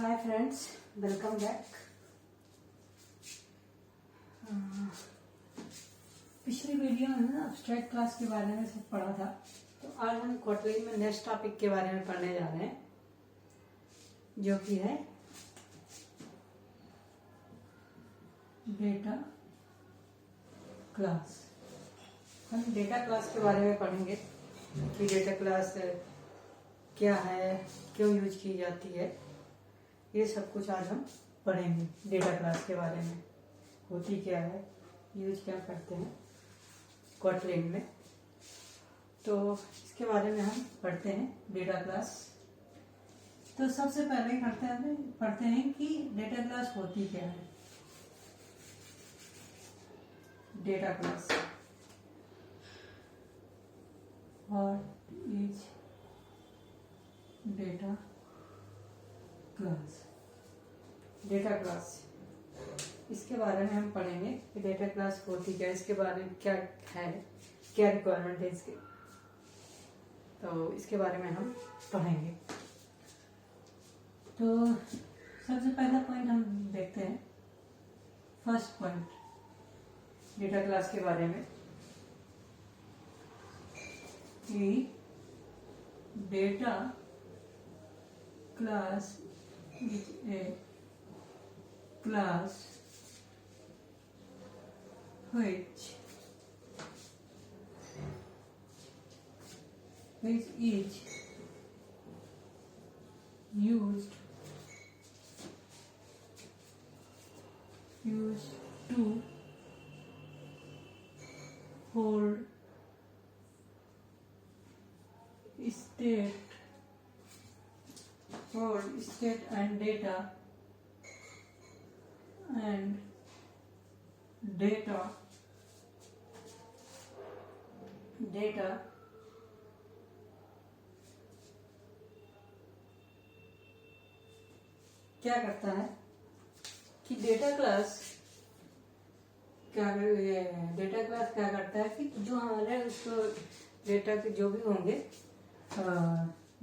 Hi friends, welcome back. पिछली video में ना एब्स्ट्रैक्ट क्लास के बारे में सब पढ़ा था, तो आज हम क्वार्टरली में नेक्स्ट टॉपिक के बारे में पढ़ने जा रहे हैं, जो कि है डेटा क्लास। हम डेटा क्लास के बारे में पढ़ेंगे कि डेटा क्लास क्या है, क्यों यूज की जाती है, ये सब कुछ आज हम पढ़ेंगे। डेटा क्लास के बारे में होती क्या है, यूज क्या करते हैं कोटलिन में, तो इसके बारे में हम पढ़ते हैं डेटा क्लास। तो सबसे पहले पढ़ते हैं कि डेटा क्लास होती क्या है। Data class what is data class. Data class, इसके बारे में हम पढ़ेंगे कि डेटा क्लास होती क्या है, इसके बारे में क्या है, क्या रिक्वायरमेंट है इसके, तो इसके बारे में हम पढ़ेंगे। तो सबसे पहला पॉइंट हम देखते हैं, फर्स्ट पॉइंट डेटा क्लास के बारे में कि data class is a class which is used to hold state and data क्या करता है कि डेटा क्लास क्या करता है कि जो हमारे उसको डेटा के जो भी होंगे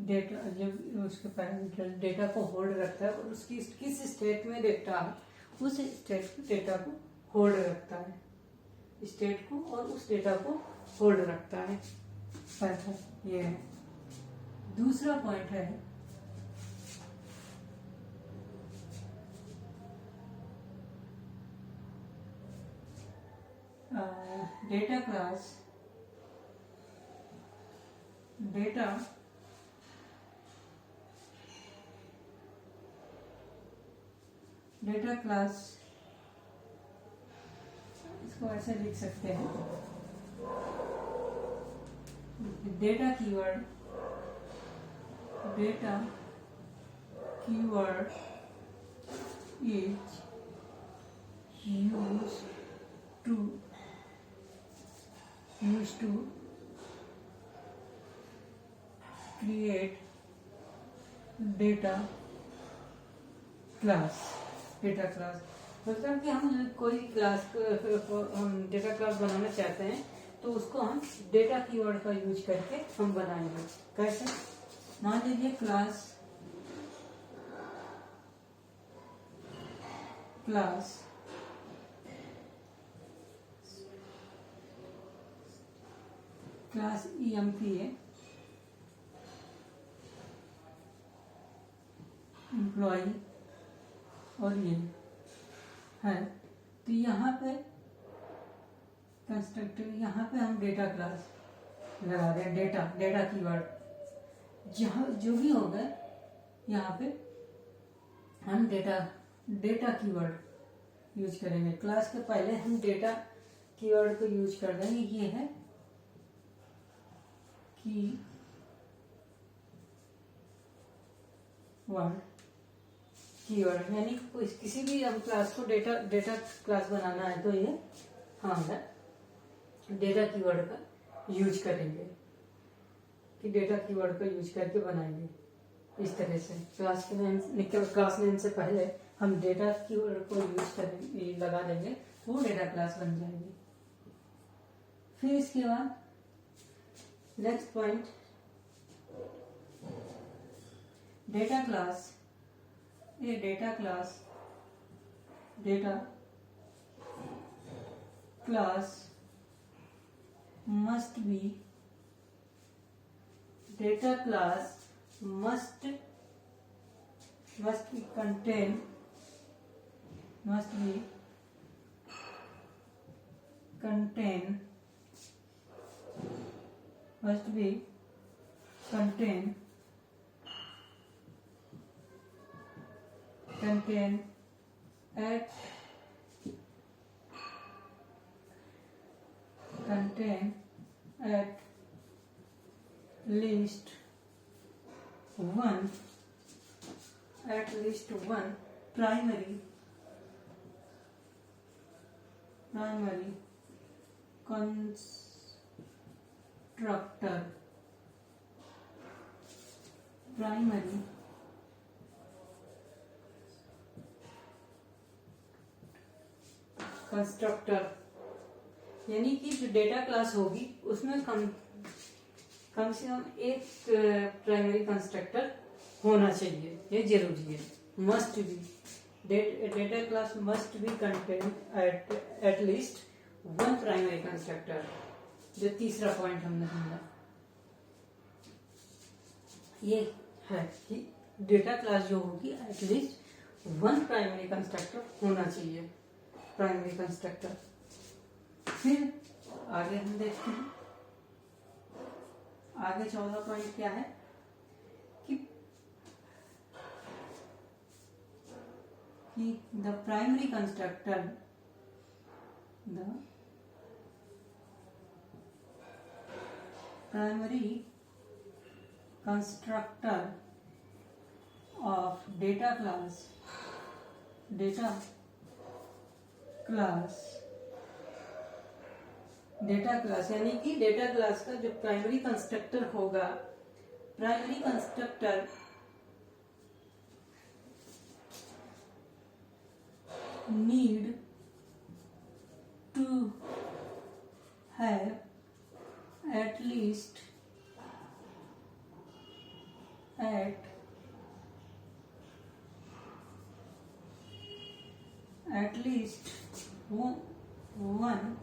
डेटा, जब उसके पैरामीटर डेटा को होल्ड रखता है और उसकी किस स्टेट में डेटा है, उस स्टेट डेटा को होल्ड रखता है, स्टेट को और उस डेटा को होल्ड रखता है। पहला ये है। दूसरा पॉइंट है डेटा क्लास डेटा क्लास इसको ऐसे लिख सकते हैं, data keyword is used to create data class मतलब कि हम कोई क्लास हम डेटा क्लास बनाना चाहते हैं तो उसको हम डेटा कीवर्ड का यूज करके हम बनाएंगे। कैसे? मान लीजिए क्लास EMPA एम्प्लॉय और ये है, तो यहाँ पे कंस्ट्रक्टर, यहाँ पे हम डेटा क्लास लगा रहे हैं, डेटा कीवर्ड जहाँ जो भी होगा यहाँ पे हम डेटा कीवर्ड यूज करेंगे। क्लास के पहले हम डेटा कीवर्ड को यूज कर देंगे। ये है कीवर्ड यानी किसी भी हम क्लास को डेटा क्लास बनाना है तो ये हम डेटा कीवर्ड का यूज करेंगे, कि डेटा कीवर्ड का यूज करके बनाएंगे। इस तरह से क्लास नेम से पहले हम डेटा कीवर्ड को यूज करेंगे, लगा देंगे, वो डेटा क्लास बन जाएगी। फिर इसके बाद next point, data class A data class must be contain at least one primary constructor यानी कि जो डेटा क्लास होगी उसमें कम से कम एक प्राइमरी कंस्ट्रक्टर होना चाहिए, ये जरूरी है, must be. Data class must be contain eight least one primary constructor, जो तीसरा पॉइंट हमने समझा ये है कि डेटा क्लास जो होगी एटलीस्ट वन प्राइमरी कंस्ट्रक्टर होना चाहिए, प्राइमरी कंस्ट्रक्टर। फिर आगे हम देखते हैं, आगे 14 पॉइंट क्या है कि the primary constructor of data class यानी कि डेटा क्लास का जो प्राइमरी कंस्ट्रक्टर होगा, primary constructor need to have at least one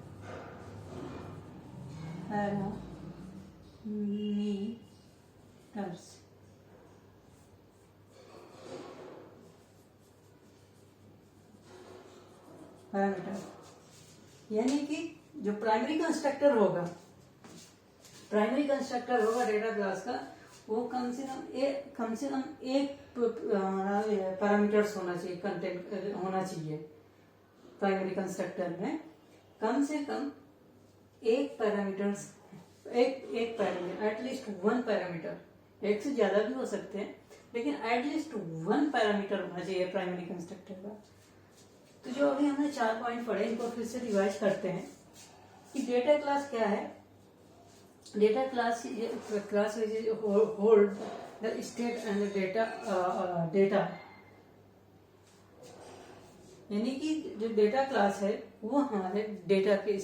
parameters यानी कि जो प्राइमरी कंस्ट्रक्टर होगा डेटा क्लास का, वो कम से कम एक पैरामीटर्स होना चाहिए, कंटेंट होना चाहिए प्राइमरी कंस्ट्रक्टर में, कम से कम एक पैरामीटर्स, एक पैरामीटर, एटलीस्ट वन पैरामीटर, एक से ज्यादा भी हो सकते हैं लेकिन एटलीस्ट वन पैरामीटर होना चाहिए प्राइमरी कंस्ट्रक्टर का। तो जो अभी हमने 4 पॉइंट पढ़े, इनको फिर से रिवाइज करते हैं कि डेटा क्लास क्या है। Data class hold the state and data यानी कि जो डेटा क्लास है वो हमारे डेटा के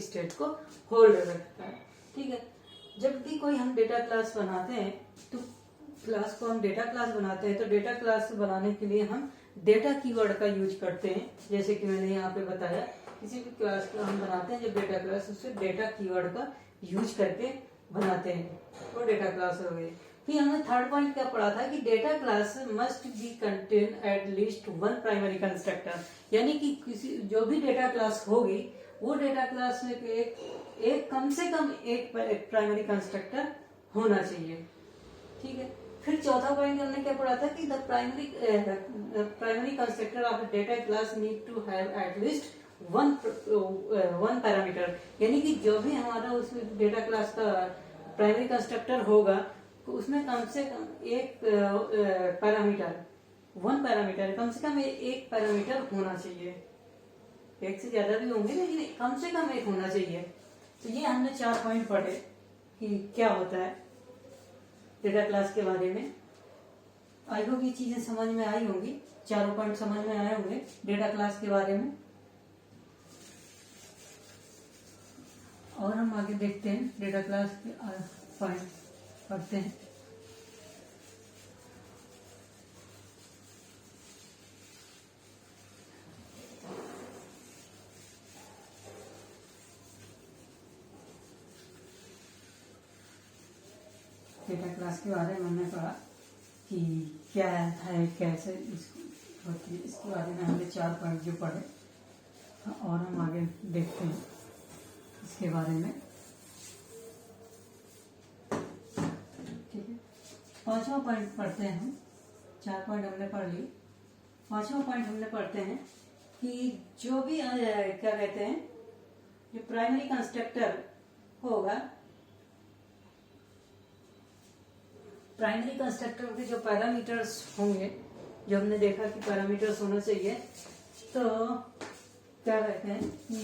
स्टेट को होल्ड रखता है। ठीक है, जब भी कोई हम डेटा क्लास बनाते हैं तो क्लास को हम डेटा क्लास बनाते हैं, तो डेटा क्लास बनाने के लिए हम डेटा कीवर्ड का यूज करते हैं। जैसे कि मैंने यहाँ पे बताया, किसी भी क्लास को हम बनाते हैं, जब डेटा क्लास, उससे डेटा कीवर्ड का यूज करके बनाते हैं, वो डेटा क्लास हो गई। फिर हमने थर्ड पॉइंट क्या पढ़ा था कि data class must be contain eight least one primary constructor, यानी कि किसी जो भी डेटा क्लास होगी वो डेटा क्लास में एक कम से कम एक प्राइमरी कंस्ट्रक्टर होना चाहिए। ठीक है, फिर चौथा पॉइंट हमने क्या पढ़ा था कि the primary constructor of data class need to have at least one parameter, यानी कि जो भी हमारा उस डेटा क्लास का प्राइमरी कंस्ट्रक्टर होगा तो उसमें कम से कम एक पैरामीटर, वन पैरामीटर, कम से कम एक पैरामीटर होना चाहिए। एक से ज्यादा भी होंगे लेकिन कम से कम एक होना चाहिए। तो ये हमने 4 पॉइंट पढ़े कि क्या होता है डेटा क्लास के बारे में। आई होप ये चीजें समझ में आई होंगी, चारों पॉइंट समझ में आए होंगे डेटा क्लास के बारे में। और हम आगे देखते हैं डेटा क्लास के पॉइंट पढ़ते हैं। डेटा क्लास के बारे में हमने पढ़ा कि क्या है, कैसे इसको होती है, इसके बारे में हमने 4 पॉइंट जो पढ़े। और हम आगे देखते हैं इसके बारे में। ठीक है, 5वां पॉइंट पढ़ते हैं हम। 4 पॉइंट हमने पढ़ लिए, 5वां पॉइंट हमने पढ़ते हैं कि जो भी क्या कहते हैं, जो प्राइमरी कंस्ट्रक्टर होगा, प्राइमरी कंस्ट्रक्टर के जो पैरामीटर्स होंगे, जो हमने देखा कि पैरामीटर्स होना चाहिए, तो क्या कहते हैं कि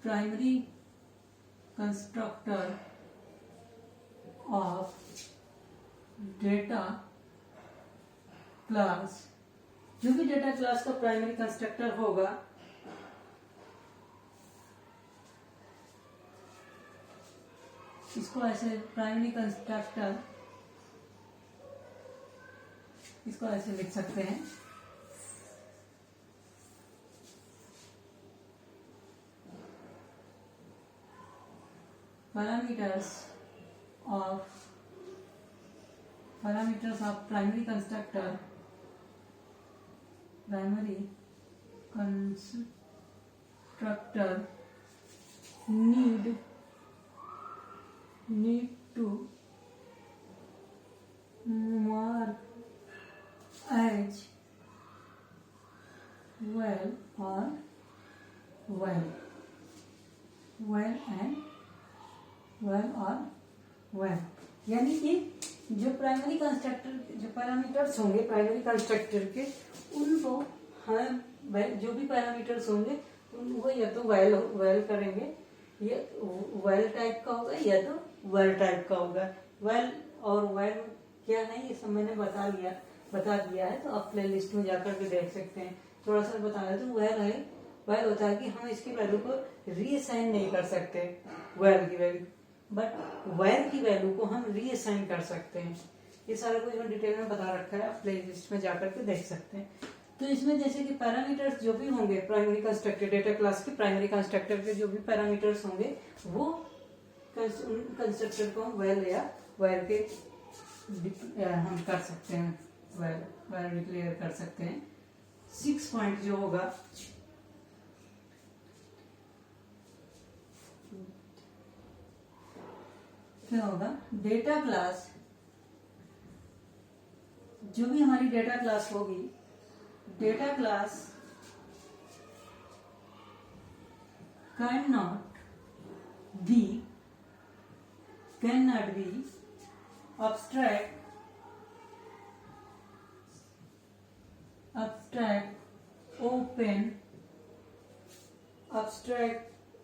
primary constructor of data class, जो भी डेटा क्लास का प्राइमरी कंस्ट्रक्टर होगा, इसको ऐसे प्राइमरी कंस्ट्रक्टर, इसको ऐसे लिख सकते हैं, parameters of primary constructor need to mark as well or well, यानी कि जो प्राइमरी कंस्ट्रक्टर, जो पैरामीटर्स होंगे प्राइमरी कंस्ट्रक्टर के, उनको हम जो भी पैरामीटर्स होंगे उनको या तो वेल करेंगे, ये वेल टाइप का होगा या तो वेल टाइप का होगा। वेल और वेल क्या है ये सब मैंने बता दिया है, तो आप प्ले लिस्ट में जाकर के देख सकते हैं। थोड़ा सा बताया तो वेल होता है कि हम इसकी वैल्यू को रीअसाइन नहीं कर सकते वेल की वैल्यू, बट वेल की वैल्यू को हम रीअसाइन कर सकते हैं। ये सारा कुछ मैं डिटेल में बता रखा है, आप प्ले लिस्ट में जाकर के देख सकते हैं। तो इसमें जैसे कि पैरामीटर्स जो भी होंगे प्राइमरी कंस्ट्रक्टर, डेटा क्लास के प्राइमरी कंस्ट्रक्टर के जो भी पैरामीटर्स होंगे, वो कंस्ट्रक्टर को हम वेल या वेल के हम कर सकते हैं, वेल डिक्लेयर कर सकते हैं। 6 पॉइंट जो होगा, क्या होगा, डेटा क्लास, जो भी हमारी डेटा क्लास होगी, data class can not be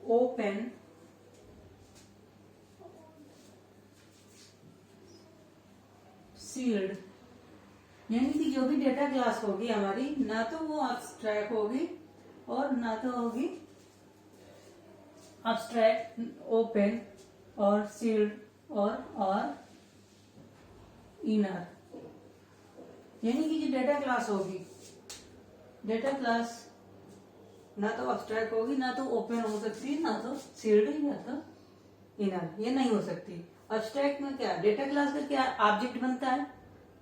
open sealed, यानी कि जो भी डेटा क्लास होगी हमारी, ना तो वो एब्स्ट्रैक्ट होगी और ना तो होगी एब्स्ट्रैक्ट, ओपन और सील्ड और इनर। यानी कि जो डेटा क्लास होगी, डेटा क्लास ना तो एब्स्ट्रैक्ट होगी, ना तो ओपन हो सकती, ना तो सील्ड, या तो इनर, ये नहीं हो सकती। एब्स्ट्रैक्ट में क्या, डेटा क्लास का क्या ऑब्जेक्ट बनता है,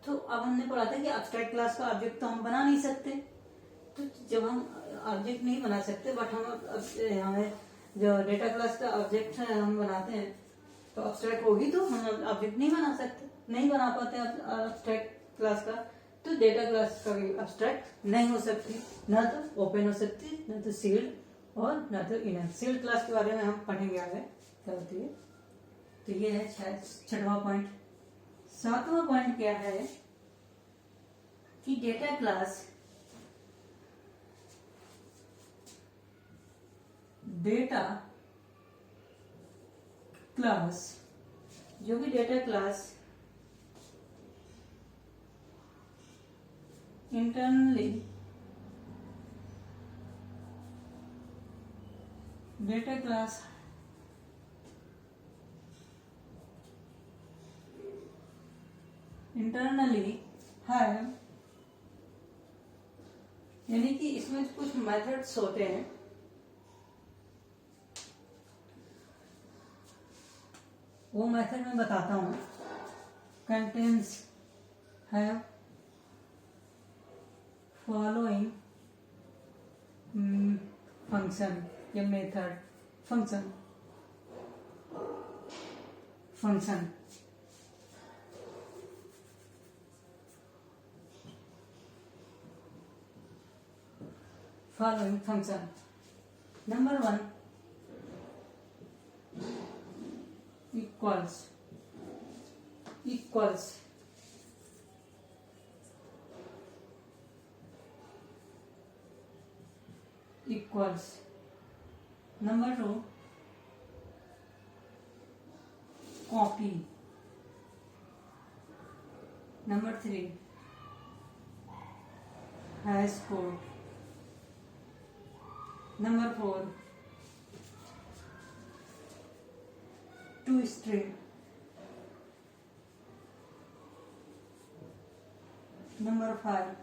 तो अब हमने पढ़ा था कि एब्स्ट्रैक्ट क्लास का ऑब्जेक्ट तो हम बना नहीं सकते। तो जब हम ऑब्जेक्ट नहीं बना सकते, बट हमें जो डेटा क्लास का ऑब्जेक्ट है हम बनाते हैं, तो एब्स्ट्रैक्ट होगी तो हम ऑब्जेक्ट नहीं बना सकते, नहीं बना पाते एब्स्ट्रैक्ट क्लास का। तो डेटा क्लास का भी एब्स्ट्रैक्ट नहीं हो सकती, ना तो ओपन हो सकती, ना तो सील्ड और ना तो इनर। सील्ड क्लास के बारे में हम पढ़ेंगे आगे क्या होती है। तो ये है 6वां पॉइंट। 7वां पॉइंट क्या है कि डेटा क्लास जो भी data class internally data class internally है, यानी कि इसमें कुछ मेथड्स होते हैं वो मेथड मैं बताता हूँ। कंटेंट्स हैव फॉलोइंग फंक्शन या method function following function. Number 1 equals Number 2 copy. Number 3 hash code. Number 4 toString. Number 5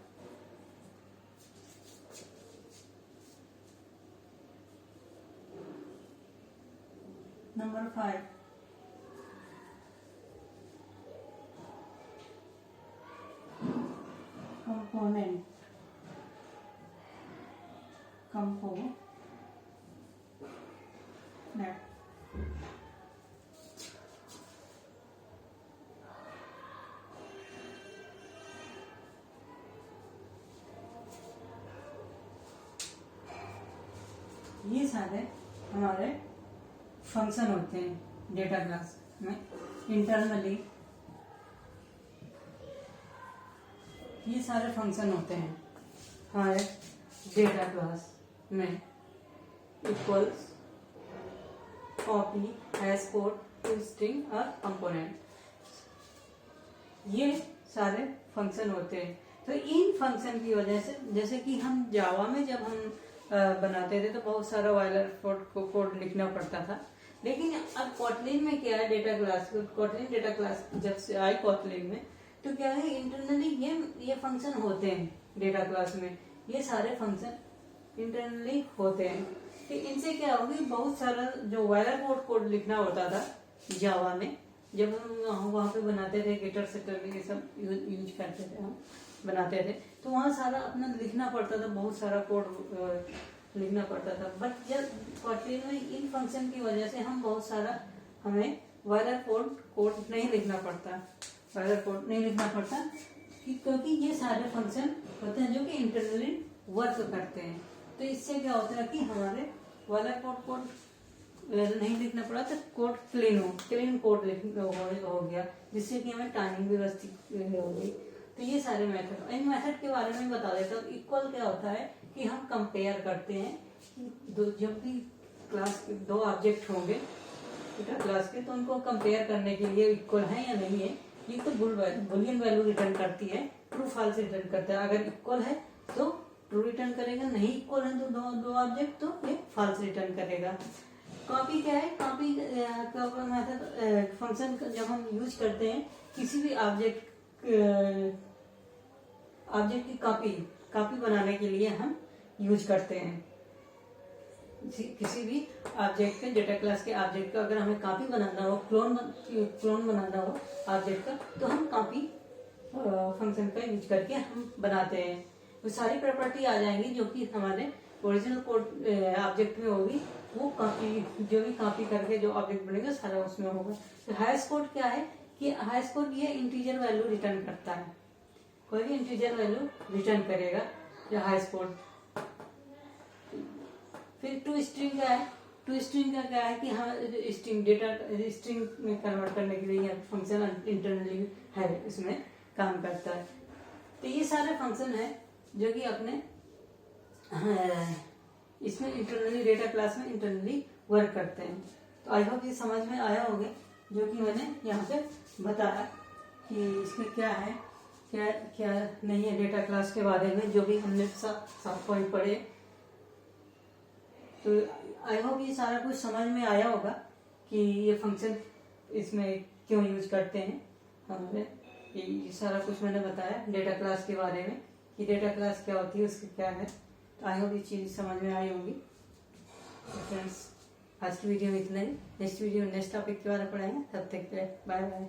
component. ये सारे हमारे फंक्शन होते हैं डेटा क्लास में इंटरनली। ये सारे फंक्शन होते हैं हमारे डेटा क्लास में। Equals, copy, hash code, to string और कंपोनेंट, ये सारे फंक्शन होते हैं। तो इन फंक्शन की वजह से, जैसे कि हम जावा में जब हम बनाते थे तो बहुत सारा वायलर कोड लिखना पड़ता था, लेकिन अब कोटलिन में क्या है, data class, Kotlin data class जब से आई कोटलिन में, तो क्या है इंटरनली ये फंक्शन होते हैं डेटा क्लास में। ये सारे फंक्शन इंटरनली होते हैं। तो इनसे क्या होगी, बहुत सारा जो वायलर कोड लिखना होता था जावा में, जब हम वहाँ पे बनाते थे, गिटर सेटर ये सब यूज करते थे, हम बनाते थे, तो वहाँ सारा अपना लिखना पड़ता था, बहुत सारा कोड लिखना पड़ता था। बट जब कोटलिन में इन फंक्शन की वजह से हम बहुत सारा, हमें वायलर कोड नहीं लिखना पड़ता, क्योंकि ये सारे फंक्शन होते हैं जो कि इंटरनली वर्क करते हैं। तो इससे क्या होता है कि हमारे वायलर कोड नहीं लिखना पड़ा, तो कोड क्लीन कोड हो गया, जिससे कि हमें टाइमिंग भी व्यवस्थित होगी। तो ये सारे मेथड, इन मेथड के बारे में बता देता हूँ। इक्वल क्या होता है कि हम कंपेयर करते हैं, जब भी क्लास के दो ऑब्जेक्ट होंगे डेटा क्लास के, तो उनको कंपेयर करने के लिए इक्वल है या नहीं है। ये तो बुलियन वैल्यू रिटर्न करती है, ट्रू फॉल्स रिटर्न करता है। अगर इक्वल है तो ट्रू रिटर्न करेगा, नहीं इक्वल है तो दो ऑब्जेक्ट तो ये फॉल्स रिटर्न करेगा। कॉपी क्या है, कॉपी का मेथड फंक्शन जब हम यूज करते हैं किसी भी ऑब्जेक्ट की कॉपी बनाने के लिए हम यूज करते हैं। किसी भी ऑब्जेक्ट के, डेटा क्लास के ऑब्जेक्ट का अगर हमें कॉपी बनाना हो, क्लोन बनाना हो ऑब्जेक्ट का, तो हम कॉपी फंक्शन का यूज करके हम बनाते हैं। वो सारी प्रॉपर्टी आ जाएंगी जो कि हमारे ओरिजिनल कोड ऑब्जेक्ट में होगी, वो कॉपी, जो भी कॉपी करके जो ऑब्जेक्ट बनेगा सारा उसमें होगा। तो हैश कोड क्या है कि हैश कोड ये इंटीजर वैल्यू रिटर्न करता है, कोई भी इंटीजर वैल्यू रिटर्न करेगा जो हैश कोड। फिर टू स्ट्रिंग क्या है, टू स्ट्रिंग का क्या है कि हाँ स्ट्रिंग डेटा स्ट्रिंग में कन्वर्ट करने के लिए फंक्शन इंटरनली है, इसमें काम करता है। तो ये सारे फंक्शन है जो कि अपने इसमें इंटरनली डेटा क्लास में इंटरनली वर्क करते हैं। तो आई होप ये समझ में आया होगा जो कि मैंने यहाँ पे बताया कि इसमें क्या है, क्या नहीं है डेटा क्लास के बारे में, जो भी हमने 7 पॉइंट पढ़े। तो आई होप ये सारा कुछ समझ में आया होगा कि ये फंक्शन इसमें क्यों यूज करते हैं। हमें ये सारा कुछ मैंने बताया डेटा क्लास के बारे में कि डेटा क्लास क्या होती है, उसकी क्या है। तो आई होप ये चीज समझ में आई होगी। फ्रेंड्स आज की वीडियो में इतना ही। नेक्स्ट वीडियो नेक्स्ट टॉपिक के बारे में पढ़ेंगे। तब तक के लिए बाय बाय।